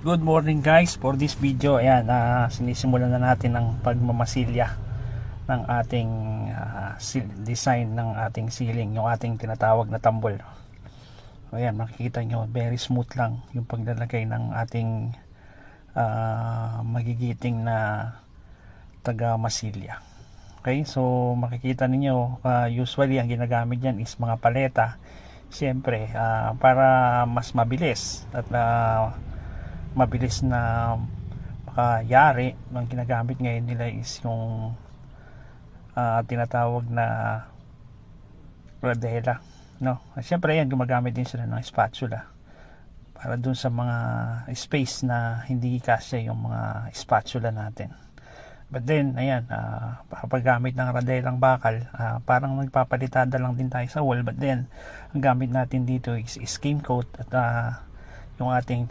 Good morning guys. For this video, ayan, sinisimulan na natin ang pagmamasilya ng ating design ng ating ceiling, yung ating tinatawag na tambol. Ayan, makikita nyo, very smooth lang yung paglalagay ng ating magigiting na taga masilya. Okay, so makikita ninyo, usually ang ginagamit yan is mga paleta, siyempre para mas mabilis at mabilis na makayari. Ang ginagamit ngayon nila is yung tinatawag na rodela, no? Siyempre yan, gumagamit din sila ng spatula para dun sa mga space na hindi kasya yung mga spatula natin. But then, ayan, paggamit ng rodelang bakal, parang nagpapalitada lang din tayo sa wall. But then, ang gamit natin dito is skim coat at yung ating